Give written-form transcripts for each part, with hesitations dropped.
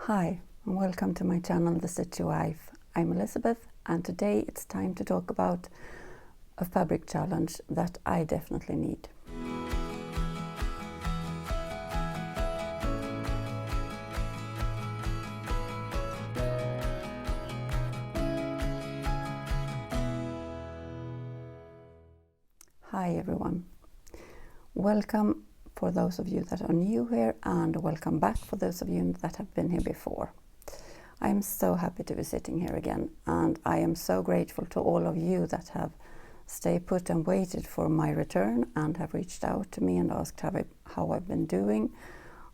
Hi, and welcome to my channel, The Stitchy Wife. I'm Elizabeth, and today it's time to talk about a fabric challenge that I definitely need. Hi everyone. Welcome for those of you that are new here, and welcome back for those of you that have been here before. I am so happy to be sitting here again, and I am so grateful to all of you that have stayed put and waited for my return and have reached out to me and asked how I've been doing.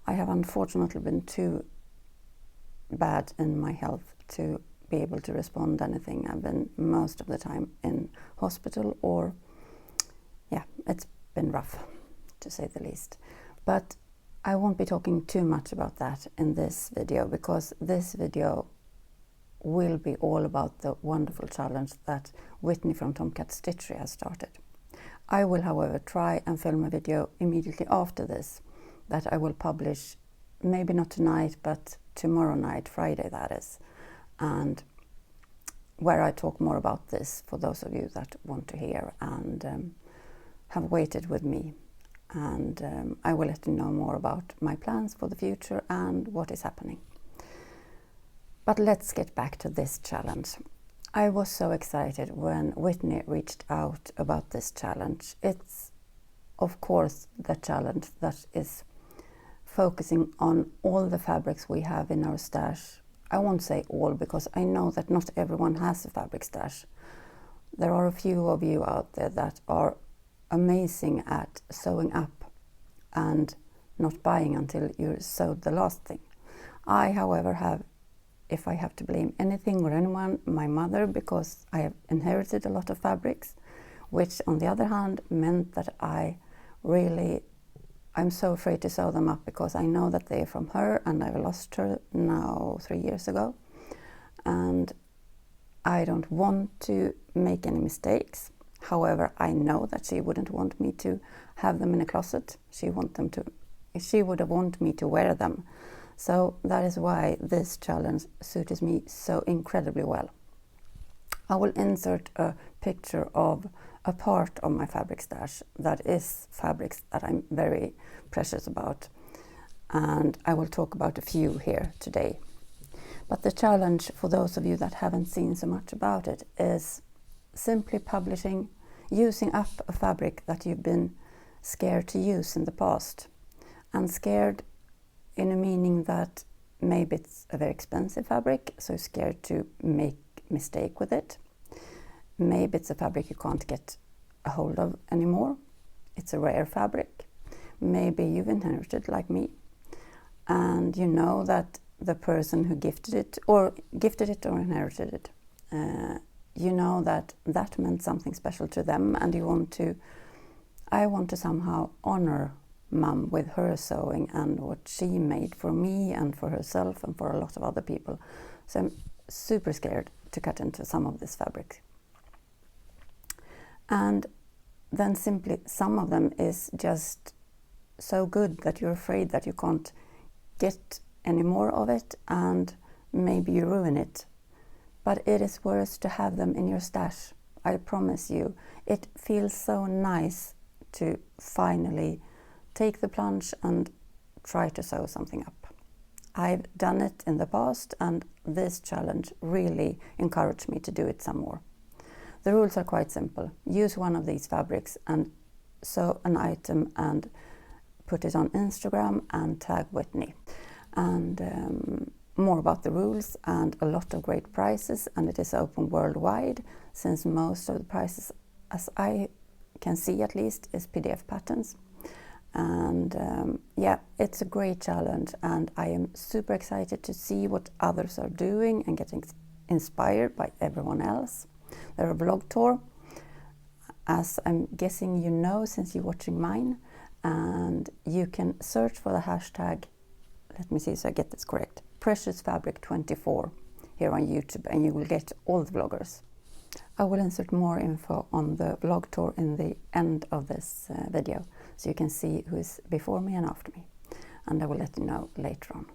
I have unfortunately been too bad in my health to be able to respond anything. I've been most of the time in hospital, or it's been rough to say the least. But I won't be talking too much about that in this video, because this video will be all about the wonderful challenge that Whitney from Tomcat Stitchery has started. I will, however, try and film a video immediately after this that I will publish, maybe not tonight, but tomorrow night, Friday that is, and where I talk more about this for those of you that want to hear and have waited with me. And I will let you know more about my plans for the future and what is happening. But let's get back to this challenge. I was so excited when Whitney reached out about this challenge. It's, of course, the challenge that is focusing on all the fabrics we have in our stash. I won't say all, because I know that not everyone has a fabric stash. There are a few of you out there that are amazing at sewing up and not buying until you sewed the last thing. I, however, have, if I have to blame anything or anyone, my mother, because I have inherited a lot of fabrics, which on the other hand meant that I'm so afraid to sew them up, because I know that they are from her, and I've lost her now 3 years ago, and I don't want to make any mistakes. However, I know that she wouldn't want me to have them in a closet. She would have wanted me to wear them. So that is why this challenge suits me so incredibly well. I will insert a picture of a part of my fabric stash that is fabrics that I'm very precious about. And I will talk about a few here today. But the challenge, for those of you that haven't seen so much about it, is simply using up a fabric that you've been scared to use in the past. And scared in a meaning that maybe it's a very expensive fabric, so you're scared to make a mistake with it. Maybe it's a fabric you can't get a hold of anymore. It's a rare fabric. Maybe you've inherited like me, and you know that the person who gifted it or inherited it, you know that meant something special to them, and I want to somehow honor Mum with her sewing and what she made for me and for herself and for a lot of other people. So I'm super scared to cut into some of this fabric. And then simply some of them is just so good that you're afraid that you can't get any more of it, and maybe you ruin it. But it is worth to have them in your stash. I promise you, it feels so nice to finally take the plunge and try to sew something up. I've done it in the past, and this challenge really encouraged me to do it some more. The rules are quite simple. Use one of these fabrics and sew an item and put it on Instagram and tag Whitney. And more about the rules and a lot of great prices, and it is open worldwide, since most of the prices, as I can see at least, is PDF patterns. And it's a great challenge, and I am super excited to see what others are doing and getting inspired by everyone else. There are a blog tour, as I'm guessing you know since you're watching mine, and you can search for the hashtag, let me see so I get this correct, preciousfabric24 here on YouTube, and you will get all the vloggers. I will insert more info on the vlog tour in the end of this video, so you can see who is before me and after me, and I will let you know later on.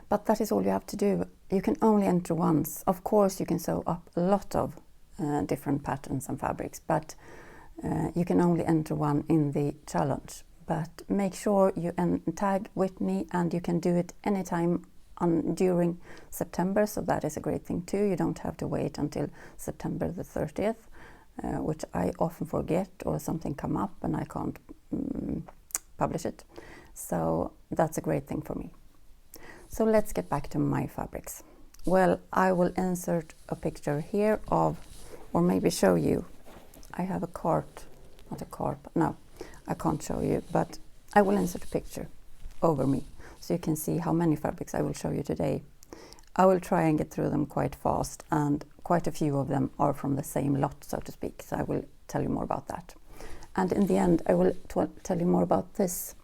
But that is all you have to do. You can only enter once. Of course, you can sew up a lot of different patterns and fabrics, but you can only enter one in the challenge. But make sure you tag Whitney, and you can do it anytime during September, so that is a great thing too. You don't have to wait until September the 30th, which I often forget, or something come up and I can't publish it. So that's a great thing for me. So let's get back to my fabrics. Well, I will insert a picture here of, or maybe show you. I have a cart, not a cart, no, I can't show you, but I will insert a picture over me so you can see how many fabrics I will show you today. I will try and get through them quite fast, and quite a few of them are from the same lot, so to speak, so I will tell you more about that. And in the end, I will tell you more about this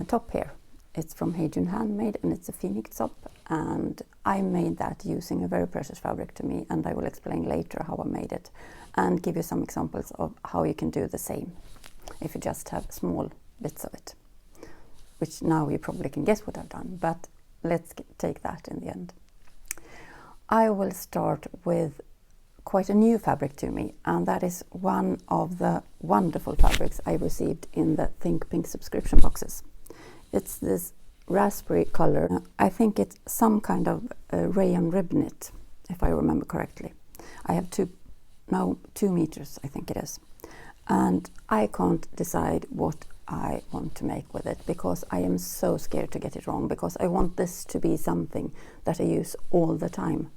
top here. It's from Hey June Handmade, and it's a phoenix top, and I made that using a very precious fabric to me, and I will explain later how I made it and give you some examples of how you can do the same if you just have small bits of it, which now you probably can guess what I've done, but let's take that in the end. I will start with quite a new fabric to me, and that is one of the wonderful fabrics I received in the Think Pink subscription boxes. It's this raspberry color. I think it's some kind of rayon rib knit, if I remember correctly. I have 2 meters, I think it is. And I can't decide what I want to make with it, because I am so scared to get it wrong, because I want this to be something that I use all the time.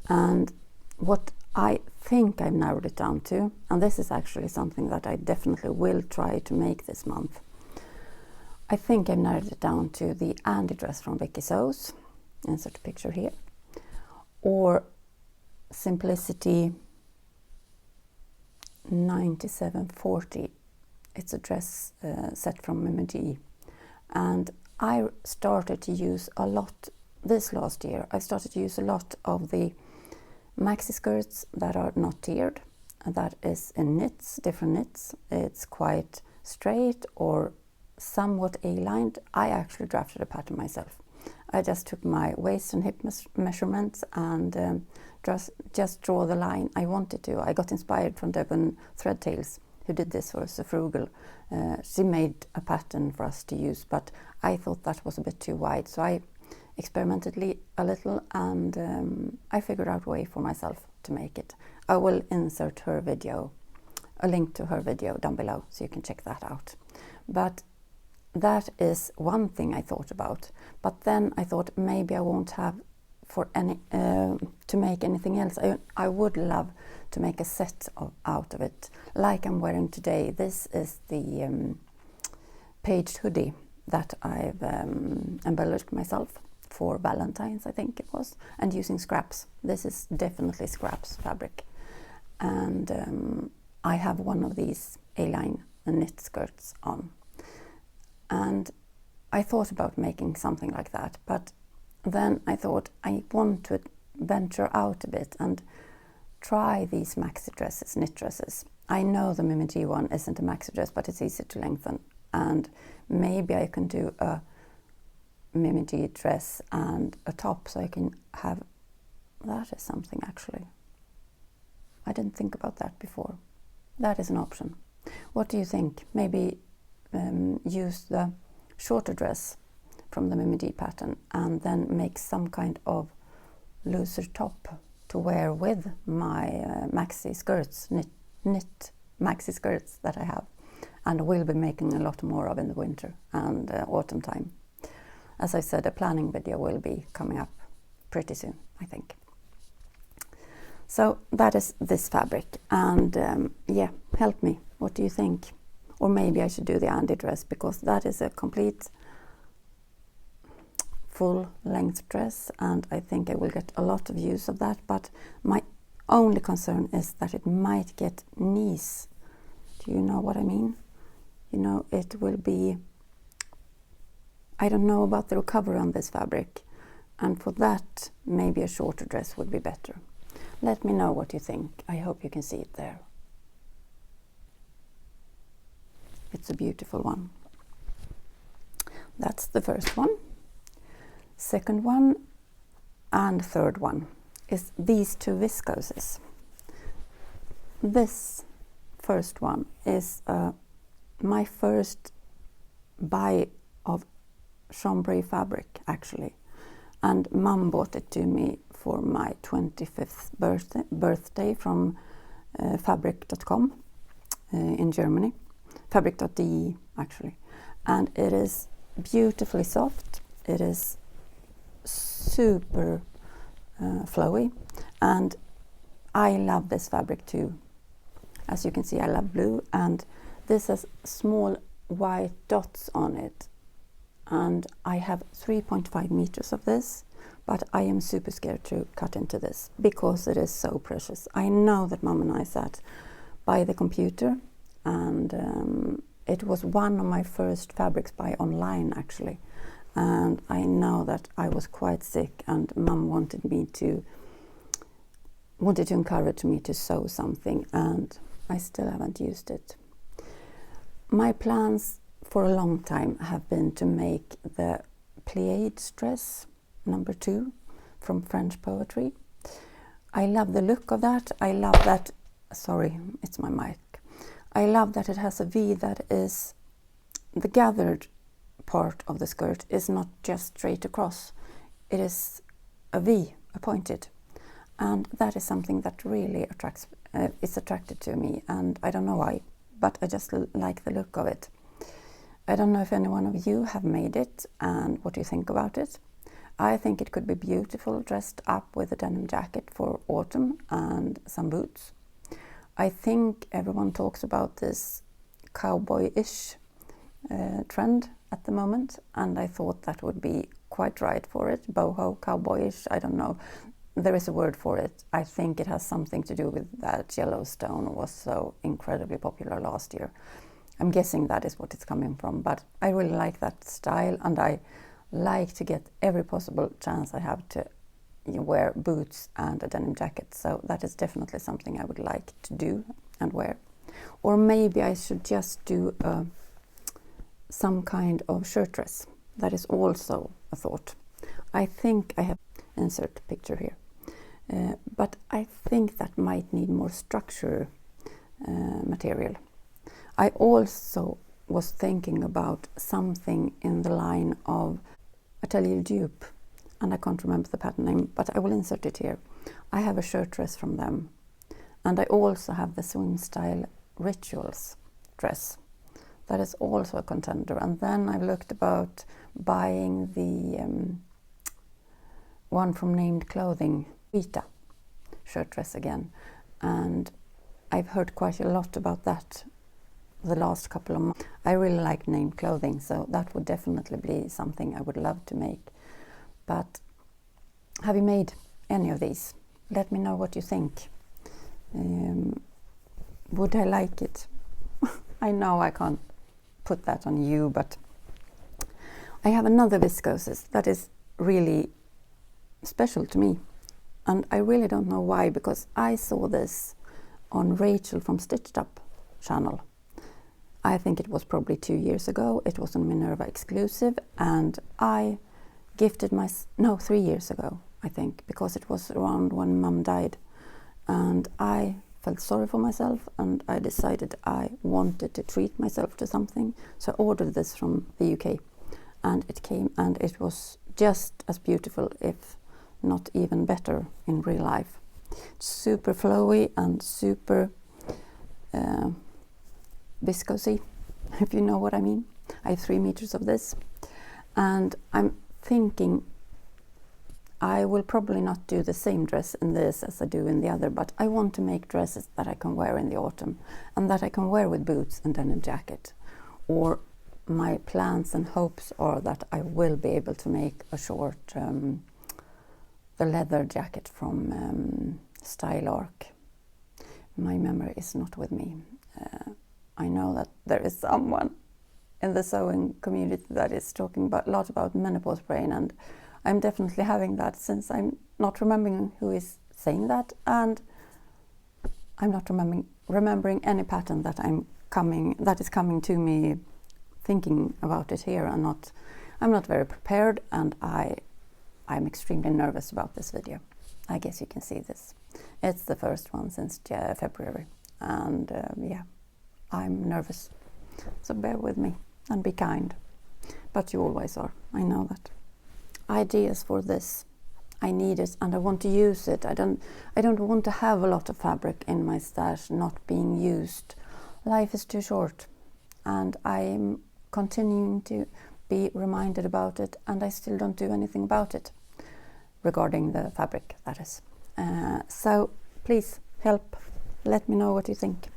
And what I think I've narrowed it down to, and this is actually something that I definitely will try to make this month, I think I've narrowed it down to the Knitdress from Fabric&Sew, insert a picture here, or Simplicity 9740. It's a dress set from Mimiji, and I started to use a lot this last year. I started to use a lot of the maxi skirts that are not tiered, and that is in knits, different knits. It's quite straight or somewhat A-lined. I actually drafted a pattern myself. I just took my waist and hip measurements and just draw the line I wanted to. I got inspired from Devon Threadtails, who did this for So Frugal. She made a pattern for us to use, but I thought that was a bit too wide, so I experimented a little, and I figured out a way for myself to make it. I will insert her video, a link to her video down below, so you can check that out. But that is one thing I thought about, but then I thought maybe I won't have for any to make anything else. I would love to make a set out of it, like I'm wearing today. This is the paged hoodie that I've embellished myself for Valentine's, I think it was, and using scraps. This is definitely scraps fabric, and I have one of these A-line knit skirts on. And I thought about making something like that, but then I thought I want to venture out a bit and try these maxi dresses, knit dresses. I know the Mimiji one isn't a maxi dress, but it's easy to lengthen, and maybe I can do a Mimiji dress and a top, so I can have, that is something actually. I didn't think about that before. That is an option. What do you think? Maybe use the shorter dress from the Mimiji pattern and then make some kind of looser top to wear with my maxi skirts, knit maxi skirts that I have, and will be making a lot more of in the winter and autumn time. As I said, a planning video will be coming up pretty soon, I think. So that is this fabric, and yeah, help me. What do you think? Or maybe I should do the Knitdress, because that is a complete full-length dress, and I think I will get a lot of use of that, but my only concern is that it might get knees. Do you know what I mean? You know, it will be, I don't know about the recovery on this fabric, and for that maybe a shorter dress would be better. Let me know what you think. I hope you can see it there. It's a beautiful one. That's the first one. Second one and third one is these two viscoses. This first one is my first buy of chambray fabric, actually, and Mum bought it to me for my 25th birthday from Fabric.com in Germany, Fabric.de actually, and it is beautifully soft. It is super flowy, and I love this fabric too. As you can see, I love blue, and this has small white dots on it, and I have 3.5 meters of this, but I am super scared to cut into this because it is so precious. I know that Mum and I sat by the computer, and it was one of my first fabrics buy online actually, and I know that I was quite sick, and Mum wanted to encourage me to sew something, and I still haven't used it. My plans for a long time have been to make the Plié dress number 2 from French poetry. I love the look of that. I love that, sorry, it's my mic. I love that it has a V that is, the gathered part of the skirt is not just straight across. It is a V, a pointed. And that is something that really is attracted to me, and I don't know why, but I just like the look of it. I don't know if any one of you have made it and what you think about it. I think it could be beautiful dressed up with a denim jacket for autumn and some boots. I think everyone talks about this cowboy-ish trend at the moment, and I thought that would be quite right for it. Boho, cowboyish, I don't know. There is a word for it. I think it has something to do with that Yellowstone was so incredibly popular last year. I'm guessing that is what it's coming from, but I really like that style, and I like to get every possible chance I have to wear boots and a denim jacket. So that is definitely something I would like to do and wear. Or maybe I should just do some kind of shirt dress. That is also a thought. I think I have insert picture here, but I think that might need more structure material. I also was thinking about something in the line of Atelier Dupe, and I can't remember the pattern name, but I will insert it here. I have a shirt dress from them, and I also have the swim style Rituals dress. That is also a contender. And then I looked about buying the one from Named Clothing, Vita shirt dress again, and I've heard quite a lot about that the last couple of months. I really like Named Clothing, so that would definitely be something I would love to make. But have you made any of these? Let me know what you think. Would I like it? I know I can't put that on you, but I have another viscose that is really special to me, and I really don't know why, because I saw this on Rachel from Stitched Up channel. I think it was probably 2 years ago. It was on Minerva exclusive, and I gifted 3 years ago, I think, because it was around when Mum died, and I felt sorry for myself, and I decided I wanted to treat myself to something, so I ordered this from the UK, and it came, and it was just as beautiful, if not even better, in real life. It's super flowy and super viscosy, if you know what I mean. I have 3 meters of this, and I'm thinking I will probably not do the same dress in this as I do in the other, but I want to make dresses that I can wear in the autumn, and that I can wear with boots and denim jacket. Or my plans and hopes are that I will be able to make a short the leather jacket from Style Arc. My memory is not with me. I know that there is someone in the sewing community that is talking a lot about menopause brain, and I'm definitely having that, since I'm not remembering who is saying that, and I'm not remembering any pattern that is coming to me thinking about it here, and I'm not very prepared, and I I'm extremely nervous about this video. I guess you can see this. It's the first one since February, and yeah, I'm nervous. So bear with me and be kind. But you always are, I know that. Ideas for this. I need it and I want to use it. I don't want to have a lot of fabric in my stash not being used. Life is too short, and I'm continuing to be reminded about it, and I still don't do anything about it regarding the fabric, that is. So please help. Let me know what you think.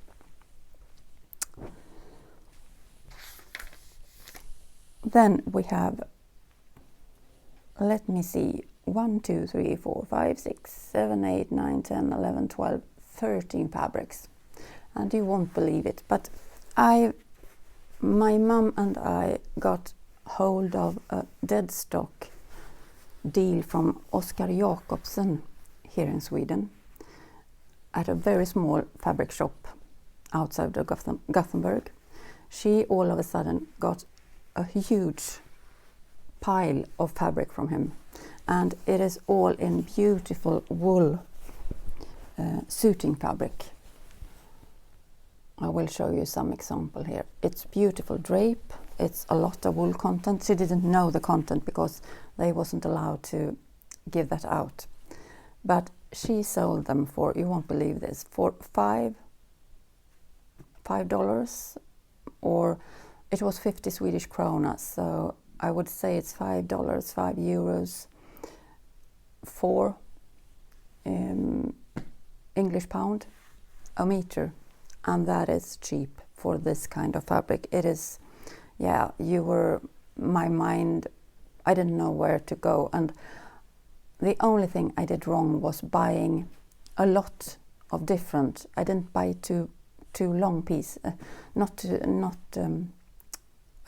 Then we have, let me see, 1, 2, 3, 4, 5, 6, 7, 8, 9, 10, 11, 12, 13 fabrics. And you won't believe it, but my mum and I got hold of a Deadstock deal from Oscar Jacobsen here in Sweden at a very small fabric shop outside of Gothenburg. She all of a sudden got a huge pile of fabric from him, and it is all in beautiful wool suiting fabric. I will show you some example here. It's beautiful drape. It's a lot of wool content. She didn't know the content because they wasn't allowed to give that out. But she sold them for, you won't believe this, for $5, or it was 50 Swedish krona. So I would say it's $5, €5, 4 English pound a meter. And that is cheap for this kind of fabric. It is, yeah, my mind, I didn't know where to go. And the only thing I did wrong was buying a lot of different, I didn't buy too long piece, I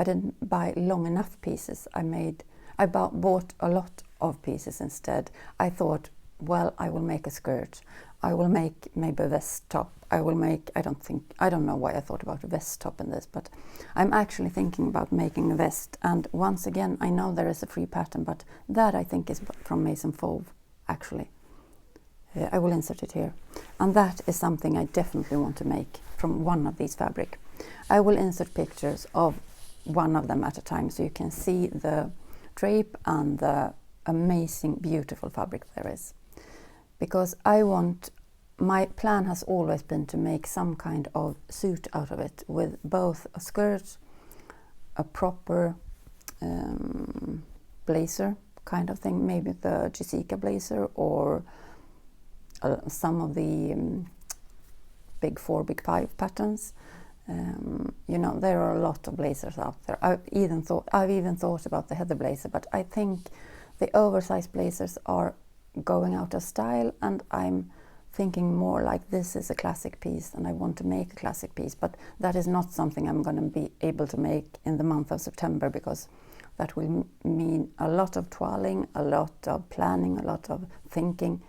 didn't buy long enough pieces. I bought a lot of pieces instead. I thought, well, I will make a skirt. I will make maybe a vest top. I don't know why I thought about a vest top in this, but I'm actually thinking about making a vest. And once again, I know there is a free pattern, but that I think is from Mason Fauve, actually. I will insert it here. And that is something I definitely want to make from one of these fabric. I will insert pictures of one of them at a time so you can see the drape and the amazing, beautiful fabric there is. Because my plan has always been to make some kind of suit out of it, with both a skirt, a proper blazer kind of thing, maybe the Jessica blazer, or some of the big 4, big 5 patterns. You know, there are a lot of blazers out there. I've even thought about the heather blazer, but I think the oversized blazers are going out of style, and I'm thinking more like this is a classic piece and I want to make a classic piece, but that is not something I'm going to be able to make in the month of September, because that will mean a lot of toiling, a lot of planning, a lot of thinking.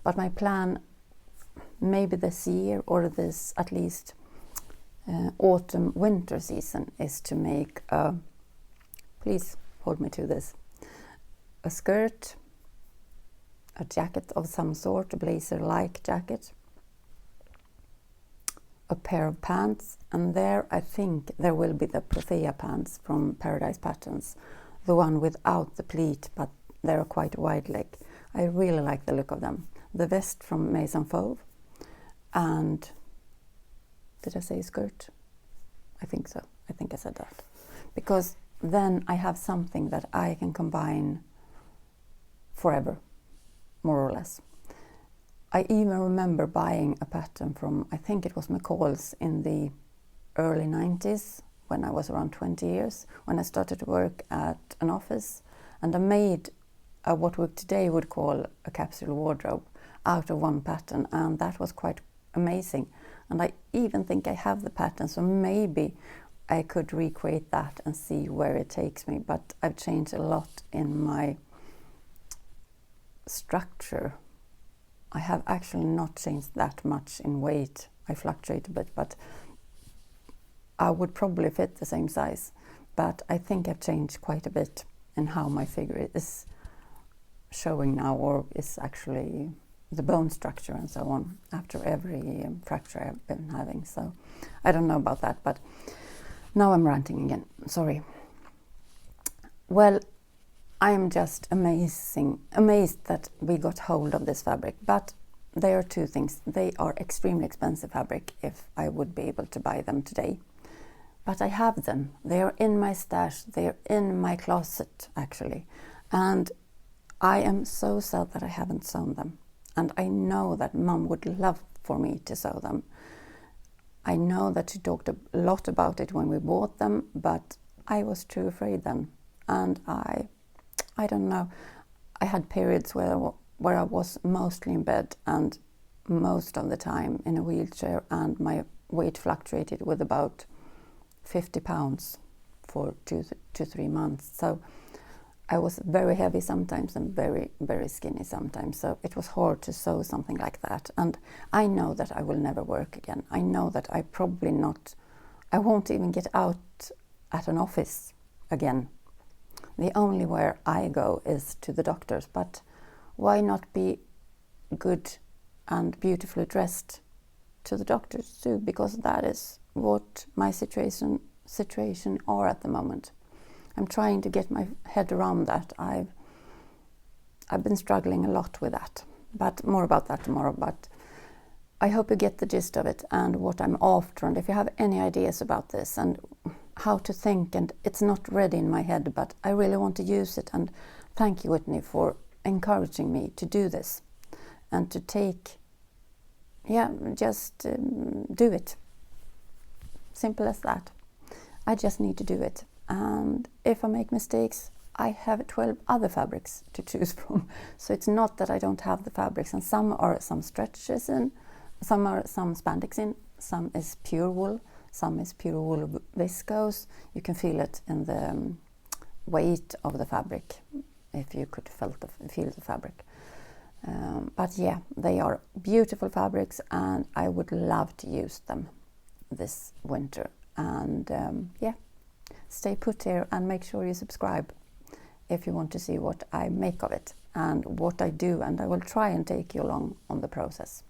But my plan, maybe this year, or this at least autumn winter season, is to make please hold me to this, a skirt, a jacket of some sort, a blazer-like jacket, a pair of pants, and there I think there will be the Prothea pants from Paradise Patterns, the one without the pleat, but they're quite wide leg. I really like the look of them. The vest from Mason Fauve, and did I say skirt? I think so. I think I said that. Because then I have something that I can combine forever, more or less. I even remember buying a pattern from, I think it was McCall's, in the early 90s, when I was around 20 years, when I started to work at an office, and I made what we today would call a capsule wardrobe out of one pattern, and that was quite amazing. And I even think I have the pattern, so maybe I could recreate that and see where it takes me. But I've changed a lot in my structure. I have actually not changed that much in weight. I fluctuate a bit, but I would probably fit the same size. But I think I've changed quite a bit in how my figure is showing now, or is actually the bone structure and so on after every fracture I've been having. So I don't know about that, but now I'm ranting again. Sorry. Well, I am just amazed that we got hold of this fabric, but there are two things. They are extremely expensive fabric if I would be able to buy them today. But I have them. They are in my stash. They are in my closet, actually. And I am so sad that I haven't sewn them. And I know that Mum would love for me to sew them. I know that she talked a lot about it when we bought them, but I was too afraid then. And I don't know. I had periods where I was mostly in bed and most of the time in a wheelchair, and my weight fluctuated with about 50 pounds for 2 to 3 months. So I was very heavy sometimes and very, very skinny sometimes. So it was hard to sew something like that. And I know that I will never work again. I know that I won't even get out at an office again. The only where I go is to the doctors. But why not be good and beautifully dressed to the doctors too? Because that is what my situation are at the moment. I'm trying to get my head around that. I've been struggling a lot with that, but more about that tomorrow. But I hope you get the gist of it and what I'm after, and if you have any ideas about this and how to think, and it's not ready in my head, but I really want to use it. And thank you, Whitney, for encouraging me to do this and to just do it. Simple as that. I just need to do it. And if I make mistakes, I have 12 other fabrics to choose from. So it's not that I don't have the fabrics, and some stretches in, some spandex in, some is pure wool, some is pure wool viscose. You can feel it in the weight of the fabric, if you could feel the fabric. But yeah, they are beautiful fabrics, and I would love to use them this winter. And stay put here and make sure you subscribe if you want to see what I make of it and what I do, and I will try and take you along on the process.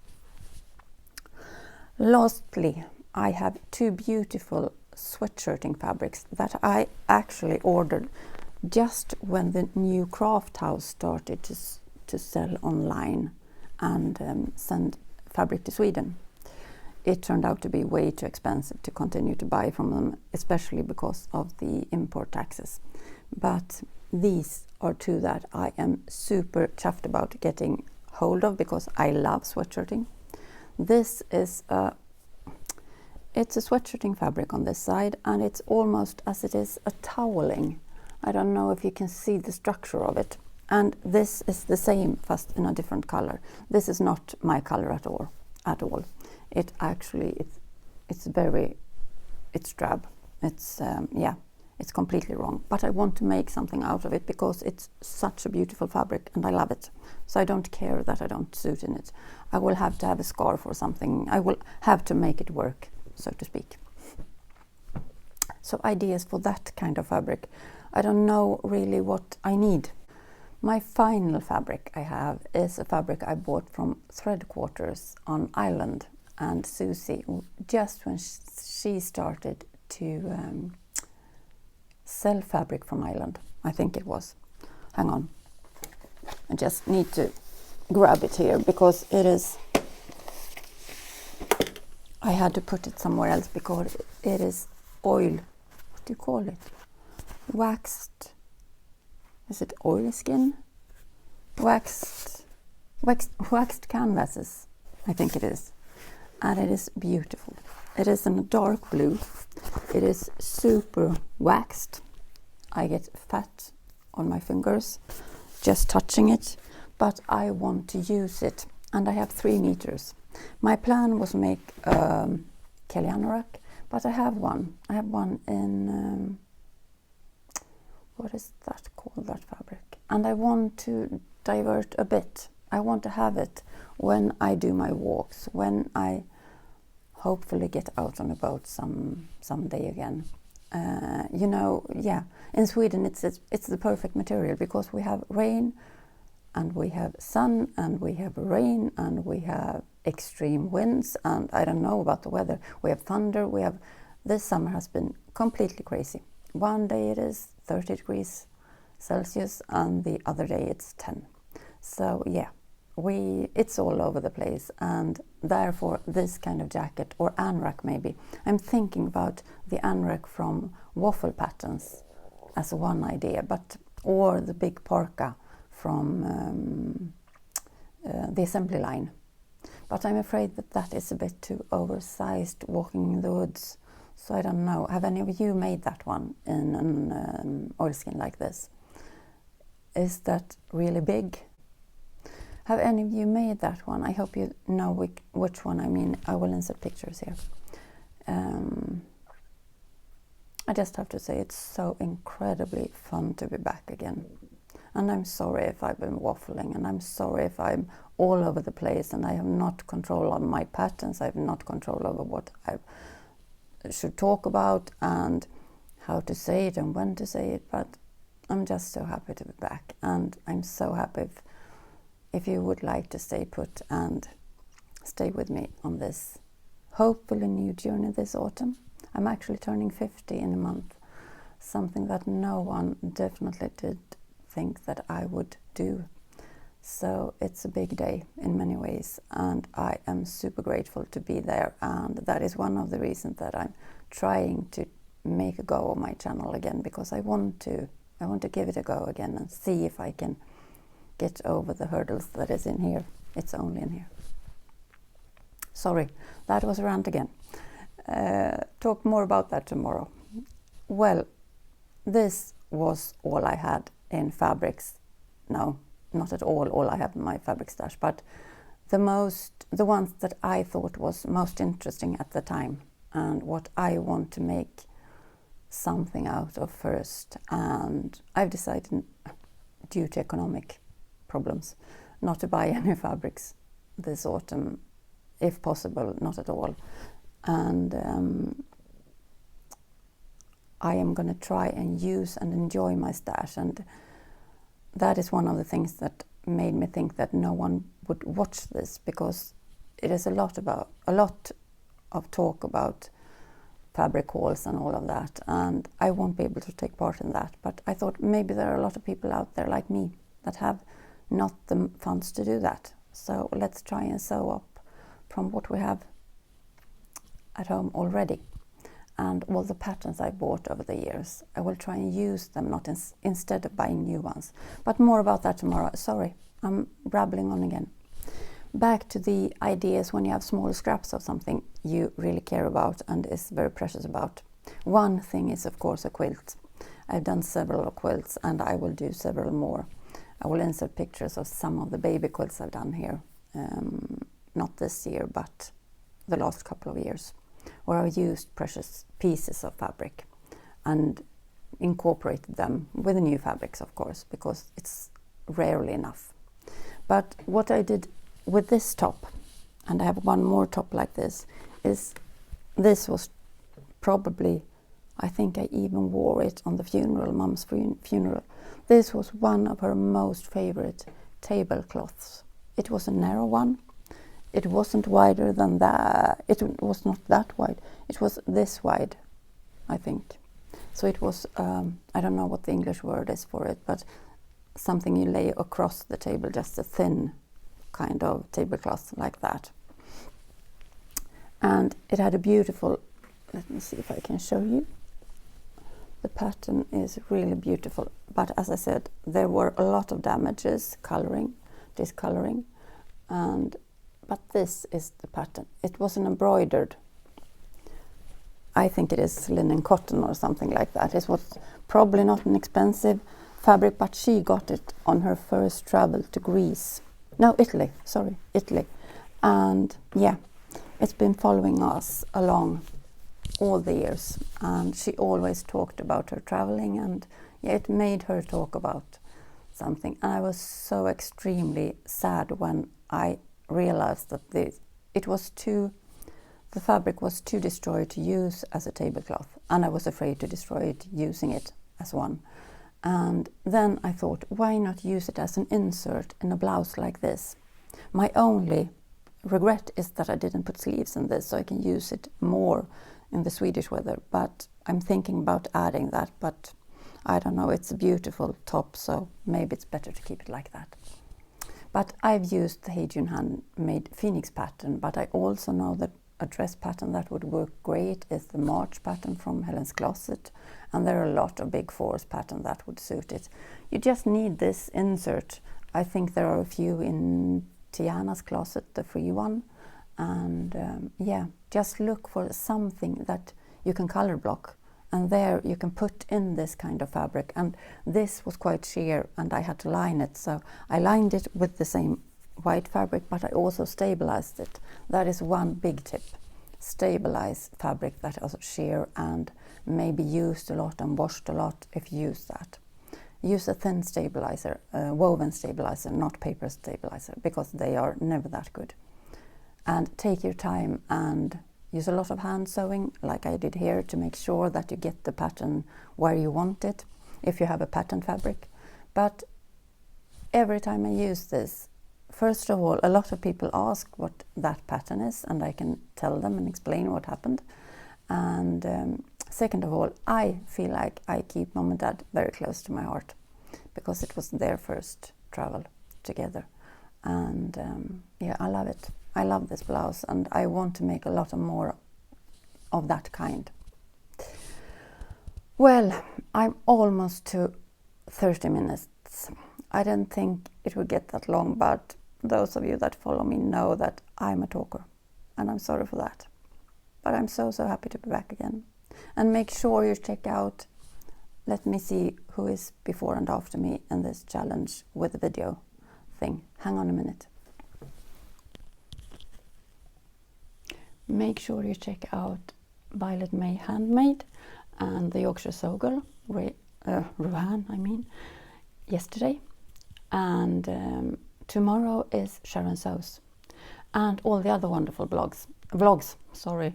Lastly, I have 2 beautiful sweatshirting fabrics that I actually ordered just when the new craft house started to sell online and send fabric to Sweden. It turned out to be way too expensive to continue to buy from them, especially because of the import taxes. But these are 2 that I am super chuffed about getting hold of, because I love sweatshirting. This is it's a sweatshirting fabric on this side, and it's almost as it is a toweling. I don't know if you can see the structure of it. And this is the same, just in a different color. This is not my color at all. It actually, it's drab. It's completely wrong. But I want to make something out of it because it's such a beautiful fabric and I love it. So I don't care that I don't suit in it. I will have to have a scarf or something. I will have to make it work, so to speak. So ideas for that kind of fabric. I don't know really what I need. My final fabric I have is a fabric I bought from Thread Quarters on Ireland, and Susie, just when she started to sell fabric from Ireland, I think it was. Hang on, I just need to grab it here because it is, I had to put it somewhere else because it is oil, what do you call it? Waxed, is it oil skin? Waxed canvases, I think it is. And it is beautiful. It is in a dark blue. It is super waxed. I get fat on my fingers just touching it, but I want to use it. And I have 3 meters. My plan was to make Kelly Anorak, but I have one. I have one in, what is that called, that fabric? And I want to divert a bit. I want to have it when I do my walks, when I hopefully get out on a boat someday again. In Sweden it's the perfect material because we have rain and we have sun, and we have rain, and we have extreme winds, and I don't know about the weather. We have thunder. This summer has been completely crazy. One day it is 30 degrees Celsius, and the other day it's 10. So yeah, it's all over the place, and therefore this kind of jacket, or Anorak maybe. I'm thinking about the Anorak from Waffle Patterns as one idea, or the big parka from the assembly line. But I'm afraid that is a bit too oversized, walking in the woods. So I don't know. Have any of you made that one in an oilskin like this? Is that really big? Have any of you made that one? I hope you know which one I mean. I will insert pictures here. I just have to say it's so incredibly fun to be back again. And I'm sorry if I've been waffling, and I'm sorry if I'm all over the place and I have not control on my patterns. I have not control over what I should talk about and how to say it and when to say it. But I'm just so happy to be back, and I'm so happy if you would like to stay put and stay with me on this hopefully new journey this autumn. I'm actually turning 50 in a month, something that no one definitely did think that I would do. So it's a big day in many ways, and I am super grateful to be there, and that is one of the reasons that I'm trying to make a go of my channel again, because I want to give it a go again and see if I can get over the hurdles that is in here. It's only in here. Sorry, that was a rant again. Talk more about that tomorrow. Well, this was all I had in fabrics. No, not at all I have in my fabric stash, but the ones that I thought was most interesting at the time, and what I want to make something out of first. And I've decided, due to economic problems, not to buy any fabrics this autumn, if possible, not at all. And I am going to try and use and enjoy my stash, and that is one of the things that made me think that no one would watch this, because it is a lot of talk about fabric hauls and all of that, and I won't be able to take part in that. But I thought maybe there are a lot of people out there like me that have not the funds to do that. So let's try and sew up from what we have at home already. And all the patterns I bought over the years, I will try and use them, not instead of buying new ones. But more about that tomorrow. Sorry, I'm rambling on again. Back to the ideas when you have small scraps of something you really care about and is very precious about. One thing is, of course, a quilt. I've done several quilts, and I will do several more. I will insert pictures of some of the baby quilts I've done here. Not this year, but the last couple of years, where I've used precious pieces of fabric and incorporated them with the new fabrics, of course, because it's rarely enough. But what I did with this top, and I have one more top like this, is this was probably, I think I even wore it on the funeral, Mum's funeral. This was one of her most favorite tablecloths. It was a narrow one. It wasn't wider than that. It was not that wide. It was this wide, I think. So it was, I don't know what the English word is for it, but something you lay across the table, just a thin kind of tablecloth like that. And it had a beautiful, let me see if I can show you. The pattern is really beautiful. But as I said, there were a lot of damages, discoloring, but this is the pattern. It was an embroidered, I think it is linen cotton or something like that. It was probably not an expensive fabric, but she got it on her first travel to Italy. And yeah, it's been following us along all the years, and she always talked about her traveling, and yeah, it made her talk about something. And I was so extremely sad when I realized that the fabric was too destroyed to use as a tablecloth, and I was afraid to destroy it using it as one. And then I thought, why not use it as an insert in a blouse like this? My only regret is that I didn't put sleeves in this, so I can use it more in the Swedish weather, but I'm thinking about adding that, but I don't know, it's a beautiful top, so maybe it's better to keep it like that. But I've used the Hadrian handmade Phoenix pattern, but I also know that a dress pattern that would work great is the March pattern from Helen's Closet, and there are a lot of big forest patterns that would suit it. You just need this insert. I think there are a few in Tiana's closet, the free one, and yeah, just look for something that you can color block, and there you can put in this kind of fabric. And this was quite sheer and I had to line it, so I lined it with the same white fabric, but I also stabilized it. That is one big tip. Stabilize fabric that is sheer and maybe used a lot and washed a lot. If you use that, use a thin stabilizer, woven stabilizer, not paper stabilizer, because they are never that good. And take your time and use a lot of hand sewing, like I did here, to make sure that you get the pattern where you want it, if you have a pattern fabric. But every time I use this, first of all, a lot of people ask what that pattern is, and I can tell them and explain what happened. And second of all, I feel like I keep Mom and Dad very close to my heart, because it was their first travel together. And yeah, I love it. I love this blouse, and I want to make a lot more of that kind. Well, I'm almost to 30 minutes. I didn't think it would get that long, but those of you that follow me know that I'm a talker, and I'm sorry for that. But I'm so happy to be back again. And make sure you check out, let me see who is before and after me in this challenge with the video thing. Hang on a minute. Make sure you check out Violet May Handmade and the Yorkshire Sew Girl, Rohan, yesterday. And tomorrow is Sharon Sews. And all the other wonderful vlogs, sorry,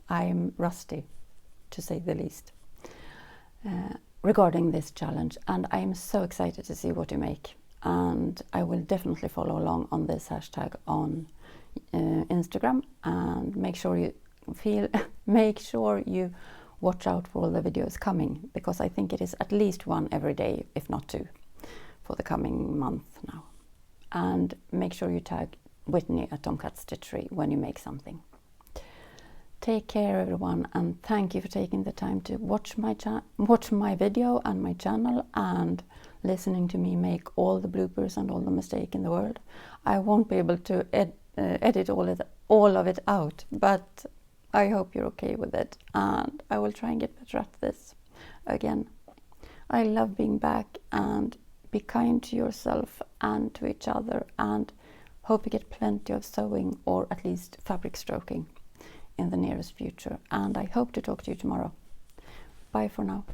I'm rusty, to say the least, regarding this challenge. And I am so excited to see what you make. And I will definitely follow along on this hashtag on Instagram, and make sure you watch out for all the videos coming, because I think it is at least one every day, if not two, for the coming month now. And make sure you tag Whitney at Tomcat Stitchery when you make something. Take care, everyone, and thank you for taking the time to watch my video and my channel, and listening to me make all the bloopers and all the mistakes in the world. I won't be able to edit all of it out, but I hope you're okay with it, and I will try and get better at this again. I love being back, and be kind to yourself and to each other, and hope you get plenty of sewing, or at least fabric stroking, in the nearest future. And I hope to talk to you tomorrow. Bye for now.